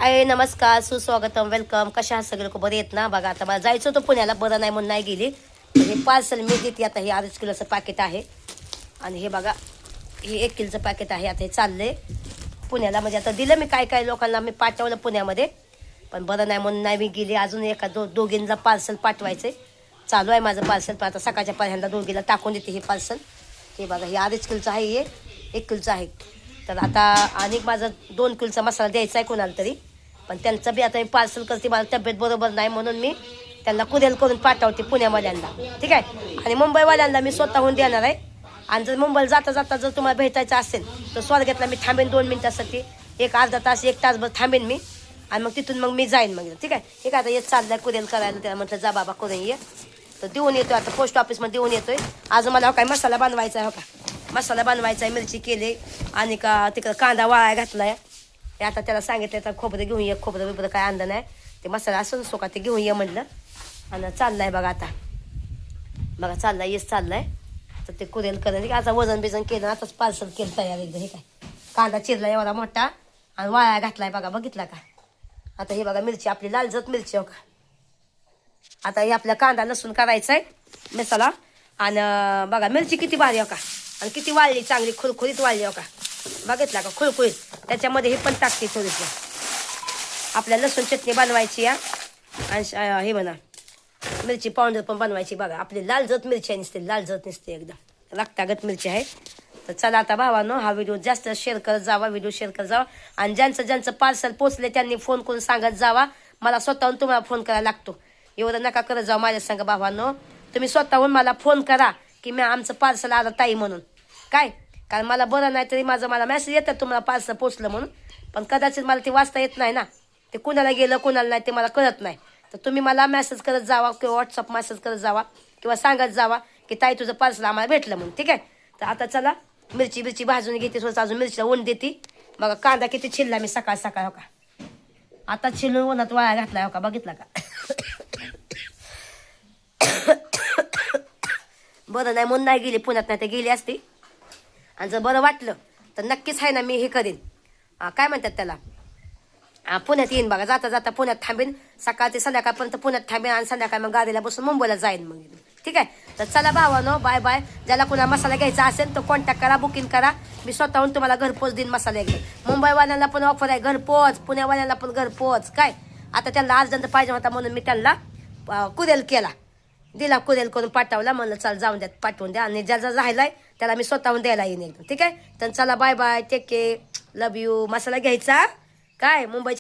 हाय नमस्कार सुस्वागतम वेलकम. कशा आहात सगळे लोक? बरे आहेत ना? बघा आता मला जायचं होतं पुण्याला, बरं नाही म्हणून नाही गेली. हे पार्सल मी देते आता. हे 2.5 किलोचं पॅकेट आहे आणि हे बघा हे 1 किलोचं पॅकेट आहे. आता हे चाललंय पुण्याला. म्हणजे आता दिलं मी काय काय लोकांना मी पाठवलं पुण्यामध्ये, पण बरं नाही म्हणून नाही मी गेली. अजून एका दोघींना पार्सल पाठवायचं चालू आहे माझं पार्सल. पण आता सकाळच्या पर्यंत दोघीला टाकून देते हे पार्सल. हे बघा हे 2.5 किलोचं आहे, हे 1 किलोचं आहे. तर आता आणि माझं 2 किलोचा मसाला द्यायचा आहे कोणाला तरी, पण त्यांचं बी आता मी पार्सल करते. मला तब्येत बरोबर नाही म्हणून मी त्यांना कुरिअर करून पाठवते पुण्यावाल्यांना, ठीक आहे. आणि मुंबईवाल्यांना मी स्वतःहून देणार आहे. आणि जर मुंबईला जाता जाता जर तुम्हाला भेटायचं असेल तर स्वारगेटला मी थांबेन 2 मिनिटासाठी, एक अर्धा तास 1 तासभर थांबेन मी. आणि मग तिथून मग मी जाईन मग, ठीक आहे. ठीक आहे. आता येत चाललाय कुरिअर करायला. त्याला म्हटलं जा बाबा करून ये. तर देऊन येतो आता, पोस्ट ऑफिसमध्ये देऊन येतोय. आज मला काय मसाला बनवायचा आहे, हो का मसाला बनवायचा आहे. मिरची केली आणि का तिकडं कांदा वाळाय घातलाय. आता त्याला सांगितलं तर खोबरं घेऊन ये. खोबरं बिबरं काय आणलं नाही, ते मसाला असं नसतो का ते घेऊन ये म्हटलं. आणि चाललाय बघा आता, बघा चाललाय येस चाललाय. तर ते कुरिअर करेल. आता वजन बिजन केलं, आताच पार्सल केलं तयार एकदम. हे काय कांदा चिरला एवढा मोठा आणि वाळा घातलाय बघा, बघितला का. आता हे बघा मिरची आपली लालजत मिरची, हो का. आता हे आपल्या कांदा लसूण करायचा आहे मसाला. आणि बघा मिरची किती भारी, हो का. आणि किती वाळली, चांगली खुळखुळीत वाळली, हो का. बघितला का खुळखुळीत. त्याच्यामध्ये हे पण टाकते थोडीशी आपल्या लसूण चटणी बनवायची या. आणि हे म्हणा मिरची पावडर पण बनवायची. बघा आपली लालजत मिरची आहे, नसते लालजत नसते एकदम रक्तागत मिरची आहे. तर चला आता भावानो हा व्हिडिओ जास्त शेअर करत जावा, व्हिडिओ शेअर करत जावा. आणि ज्यांचं पार्सल पोचले त्यांनी फोन करून सांगत जावा. मला स्वतःहून तुम्हाला फोन करायला लागतो, एवढं नका करत जाऊ माझ्या संग भावानो. तुम्ही स्वतःहून मला फोन करा की मी आमचं पार्सल आलं ताई म्हणून, काय. कारण मला बरं नाही तरी मला मेसेज येतात तुम्हाला पार्सल पोचलं म्हणून, पण कदाचित मला ते वाचता येत नाही ना. ते कुणाला गेलं कुणाला नाही ते मला कळत नाही. तर तुम्ही मला मेसेज करत जावा किंवा व्हॉट्सअप मेसेज करत जावा किंवा सांगत जावा की ताई तुझं पार्सल आम्हाला भेटलं म्हणून, ठीक आहे. तर आता चला मिरची भाजून घेते, स्वतः अजून मिरचीला ऊन देते. बघा कांदा किती चिरला मी सकाळ सकाळ, हो का. आता चिरून उन्हात वाळा घातला, हो का. बघितला का. बरं नाही म्हणून नाही गेली पुण्यात, नाही तर गेली असती. आणि जर बरं वाटलं तर नक्कीच आहे ना मी हे करेन, काय म्हणतात त्याला, पुण्यात येईन बघा. जाता जाता पुण्यात थांबेन, सकाळ ते संध्याकाळपर्यंत पुण्यात थांबेन. आणि संध्याकाळ मग गाडीला बसून मुंबईला जाईन मग, ठीक आहे. तर चला भावानो बाय बाय. ज्याला कुणा मसाला घ्यायचा असेल तर कॉन्टॅक्ट करा, बुकिंग करा. मी स्वतःहून तुम्हाला घरपोच देईन मसाला एकदम. मुंबईवाल्यांना पण ऑफर आहे घरपोच, पुण्यावाल्यांना पण घरपोच, काय. आता त्यांना अर्जंट पाहिजे होता म्हणून मी त्यांना कुरिअर केला, दिला कुरिअर करून पाठवला. म्हणलं चल जाऊन द्या, पाठवून द्या. आणि ज्याचा राहिलाय त्याला मी स्वतःहून द्यायला येईन एकदम, ठीक आहे. तर चला bye bye, take care, love you. Masala घ्यायचा काय मुंबई